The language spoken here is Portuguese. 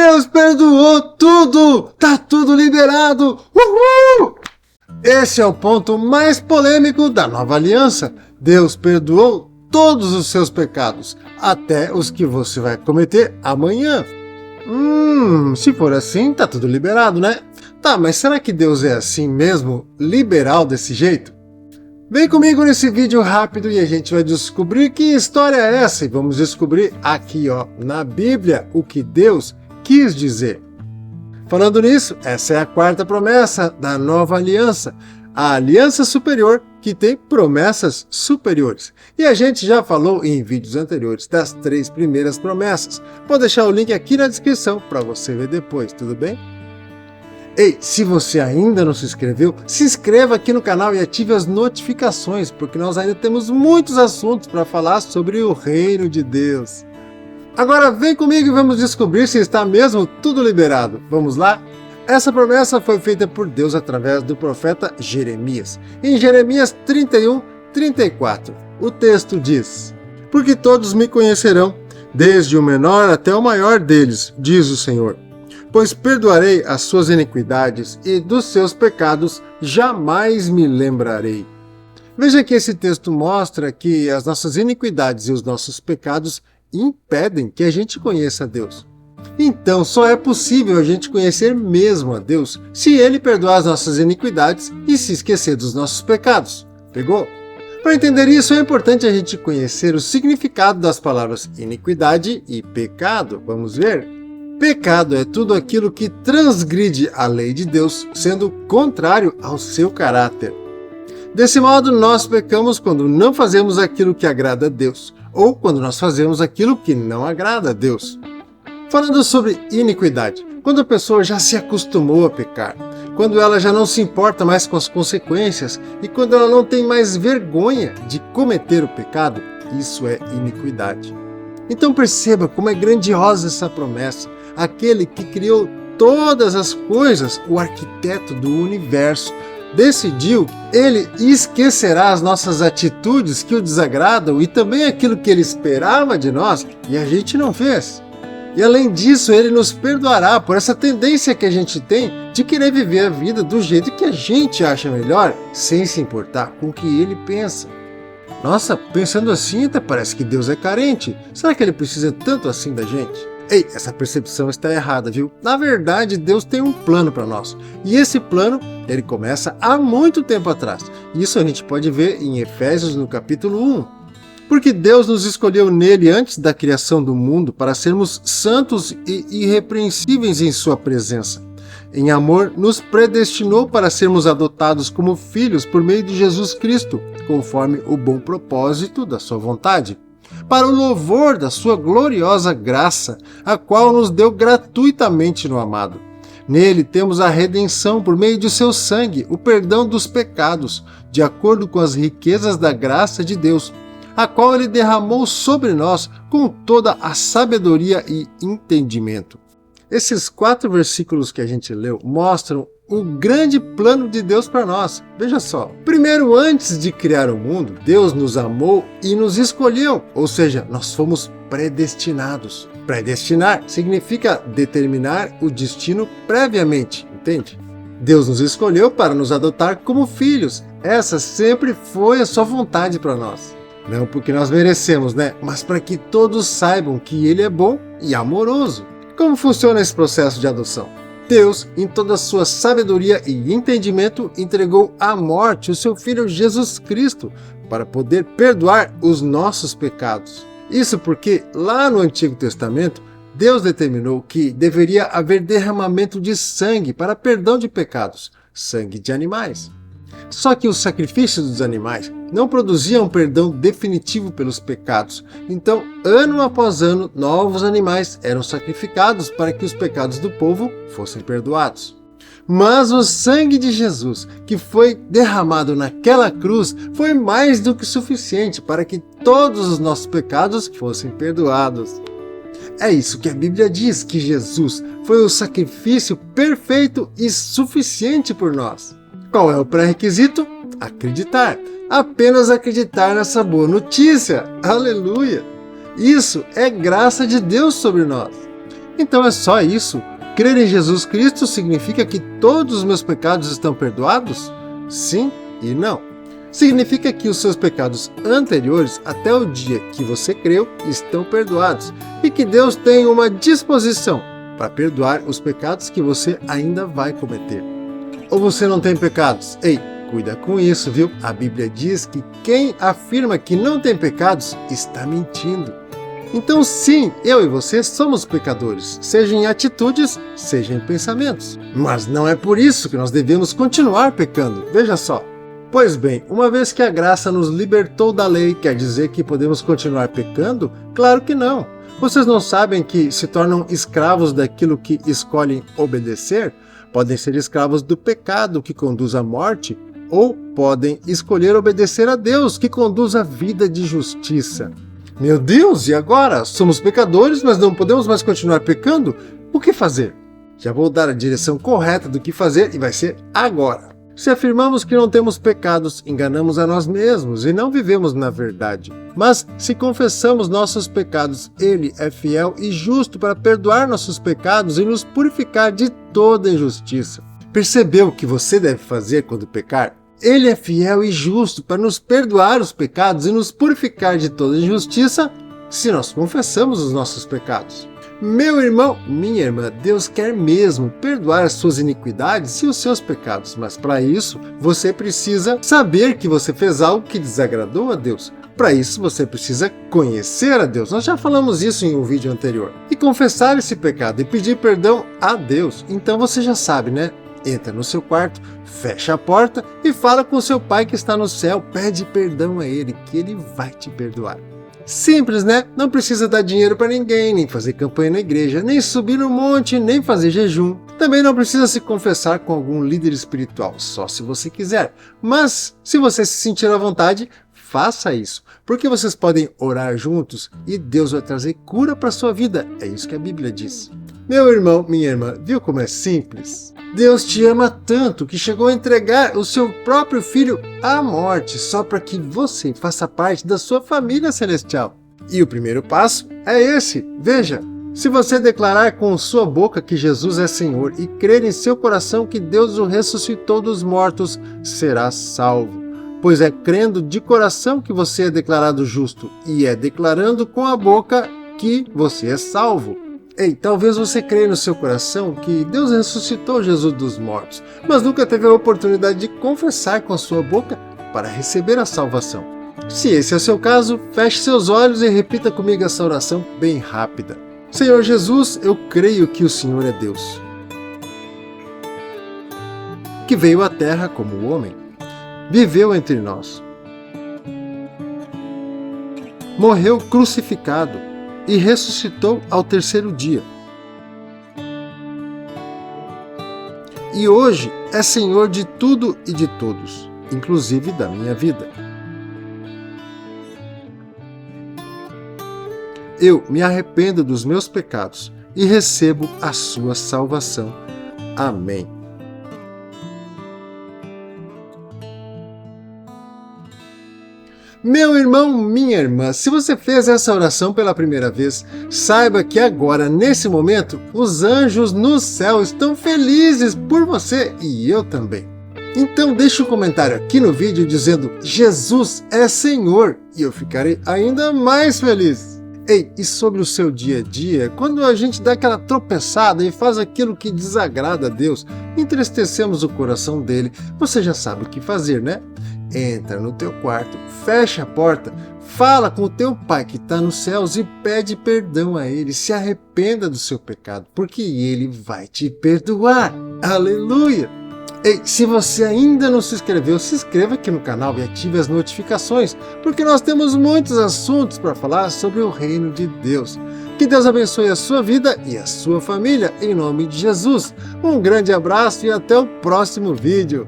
Deus perdoou tudo! Tá tudo liberado! Uhul! Esse é o ponto mais polêmico da nova aliança. Deus perdoou todos os seus pecados, até os que você vai cometer amanhã. Se for assim, tá tudo liberado, né? Tá, mas será que Deus é assim mesmo, liberal desse jeito? Vem comigo nesse vídeo rápido e a gente vai descobrir que história é essa. E vamos descobrir aqui, ó, na Bíblia, o que Deus quis dizer. Falando nisso, essa é a quarta promessa da nova aliança. A aliança superior, que tem promessas superiores. E a gente já falou em vídeos anteriores das 3 primeiras promessas. Vou deixar o link aqui na descrição para você ver depois, tudo bem? Ei, se você ainda não se inscreveu, se inscreva aqui no canal e ative as notificações, porque nós ainda temos muitos assuntos para falar sobre o reino de Deus. Agora vem comigo e vamos descobrir se está mesmo tudo liberado. Vamos lá? Essa promessa foi feita por Deus através do profeta Jeremias. Em Jeremias 31:34, o texto diz: Porque todos me conhecerão, desde o menor até o maior deles, diz o Senhor. Pois perdoarei as suas iniquidades e dos seus pecados jamais me lembrarei. Veja que esse texto mostra que as nossas iniquidades e os nossos pecados impedem que a gente conheça a Deus. Então só é possível a gente conhecer mesmo a Deus se Ele perdoar as nossas iniquidades e se esquecer dos nossos pecados. Pegou? Para entender isso é importante a gente conhecer o significado das palavras iniquidade e pecado. Vamos ver? Pecado é tudo aquilo que transgride a lei de Deus, sendo contrário ao seu caráter. Desse modo, nós pecamos quando não fazemos aquilo que agrada a Deus, ou quando nós fazemos aquilo que não agrada a Deus. Falando sobre iniquidade, quando a pessoa já se acostumou a pecar, quando ela já não se importa mais com as consequências e quando ela não tem mais vergonha de cometer o pecado, isso é iniquidade. Então perceba como é grandiosa essa promessa. Aquele que criou todas as coisas, o arquiteto do universo, decidiu, ele esquecerá as nossas atitudes que o desagradam e também aquilo que ele esperava de nós e a gente não fez. E além disso, ele nos perdoará por essa tendência que a gente tem de querer viver a vida do jeito que a gente acha melhor, sem se importar com o que ele pensa. Nossa, pensando assim até parece que Deus é carente. Será que ele precisa tanto assim da gente? Ei, essa percepção está errada, viu? Na verdade, Deus tem um plano para nós. E esse plano, ele começa há muito tempo atrás. Isso a gente pode ver em Efésios no capítulo 1. Porque Deus nos escolheu nele antes da criação do mundo para sermos santos e irrepreensíveis em sua presença. Em amor, nos predestinou para sermos adotados como filhos por meio de Jesus Cristo, conforme o bom propósito da sua vontade, para o louvor da sua gloriosa graça, a qual nos deu gratuitamente no amado. Nele temos a redenção por meio de seu sangue, o perdão dos pecados, de acordo com as riquezas da graça de Deus, a qual ele derramou sobre nós com toda a sabedoria e entendimento. Esses 4 versículos que a gente leu mostram o grande plano de Deus para nós. Veja só. Primeiro, antes de criar o mundo, Deus nos amou e nos escolheu. Ou seja, nós fomos predestinados. Predestinar significa determinar o destino previamente, entende? Deus nos escolheu para nos adotar como filhos. Essa sempre foi a sua vontade para nós. Não porque nós merecemos, né? Mas para que todos saibam que Ele é bom e amoroso. Como funciona esse processo de adoção? Deus, em toda a sua sabedoria e entendimento, entregou à morte o seu Filho Jesus Cristo para poder perdoar os nossos pecados. Isso porque, lá no Antigo Testamento, Deus determinou que deveria haver derramamento de sangue para perdão de pecados, sangue de animais. Só que os sacrifícios dos animais não produziam perdão definitivo pelos pecados. Então, ano após ano, novos animais eram sacrificados para que os pecados do povo fossem perdoados. Mas o sangue de Jesus, que foi derramado naquela cruz, foi mais do que suficiente para que todos os nossos pecados fossem perdoados. É isso que a Bíblia diz, que Jesus foi o sacrifício perfeito e suficiente por nós. Qual é o pré-requisito? Acreditar. Apenas acreditar nessa boa notícia. Aleluia! Isso é graça de Deus sobre nós. Então é só isso? Crer em Jesus Cristo significa que todos os meus pecados estão perdoados? Sim e não. Significa que os seus pecados anteriores até o dia que você creu estão perdoados e que Deus tem uma disposição para perdoar os pecados que você ainda vai cometer. Ou você não tem pecados? Ei, cuida com isso, viu? A Bíblia diz que quem afirma que não tem pecados está mentindo. Então sim, eu e você somos pecadores, seja em atitudes, seja em pensamentos. Mas não é por isso que nós devemos continuar pecando, veja só. Pois bem, uma vez que a graça nos libertou da lei, quer dizer que podemos continuar pecando? Claro que não. Vocês não sabem que se tornam escravos daquilo que escolhem obedecer? Podem ser escravos do pecado que conduz à morte, ou podem escolher obedecer a Deus, que conduz à vida de justiça. Meu Deus, e agora? Somos pecadores, mas não podemos mais continuar pecando? O que fazer? Já vou dar a direção correta do que fazer e vai ser agora. Se afirmamos que não temos pecados, enganamos a nós mesmos e não vivemos na verdade. Mas se confessamos nossos pecados, Ele é fiel e justo para perdoar nossos pecados e nos purificar de toda injustiça. Percebeu o que você deve fazer quando pecar? Ele é fiel e justo para nos perdoar os pecados e nos purificar de toda injustiça se nós confessamos os nossos pecados. Meu irmão, minha irmã, Deus quer mesmo perdoar as suas iniquidades e os seus pecados, mas para isso você precisa saber que você fez algo que desagradou a Deus. Para isso você precisa conhecer a Deus. Nós já falamos isso em um vídeo anterior. E confessar esse pecado e pedir perdão a Deus. Então você já sabe, né? Entra no seu quarto, fecha a porta e fala com seu pai que está no céu. Pede perdão a ele, que ele vai te perdoar. Simples, né? Não precisa dar dinheiro para ninguém, nem fazer campanha na igreja, nem subir no monte, nem fazer jejum. Também não precisa se confessar com algum líder espiritual, só se você quiser. Mas, se você se sentir à vontade, faça isso, porque vocês podem orar juntos e Deus vai trazer cura para sua vida. É isso que a Bíblia diz. Meu irmão, minha irmã, viu como é simples? Deus te ama tanto que chegou a entregar o seu próprio filho à morte só para que você faça parte da sua família celestial. E o primeiro passo é esse. Veja, se você declarar com sua boca que Jesus é Senhor e crer em seu coração que Deus o ressuscitou dos mortos, será salvo. Pois é crendo de coração que você é declarado justo e é declarando com a boca que você é salvo. Ei, talvez você creia no seu coração que Deus ressuscitou Jesus dos mortos, mas nunca teve a oportunidade de confessar com a sua boca para receber a salvação. Se esse é o seu caso, feche seus olhos e repita comigo essa oração bem rápida. Senhor Jesus, eu creio que o Senhor é Deus, que veio à terra como homem, viveu entre nós, morreu crucificado e ressuscitou ao terceiro dia. E hoje é Senhor de tudo e de todos, inclusive da minha vida. Eu me arrependo dos meus pecados e recebo a sua salvação. Amém. Meu irmão, minha irmã, se você fez essa oração pela primeira vez, saiba que agora, nesse momento, os anjos no céu estão felizes por você e eu também. Então deixe um comentário aqui no vídeo dizendo Jesus é Senhor e eu ficarei ainda mais feliz. Ei, e sobre o seu dia a dia, quando a gente dá aquela tropeçada e faz aquilo que desagrada a Deus, entristecemos o coração dele, você já sabe o que fazer, né? Entra no teu quarto, fecha a porta, fala com o teu pai que está nos céus e pede perdão a ele, se arrependa do seu pecado, porque ele vai te perdoar. Aleluia! Ei, se você ainda não se inscreveu, se inscreva aqui no canal e ative as notificações, porque nós temos muitos assuntos para falar sobre o reino de Deus. Que Deus abençoe a sua vida e a sua família, em nome de Jesus. Um grande abraço e até o próximo vídeo.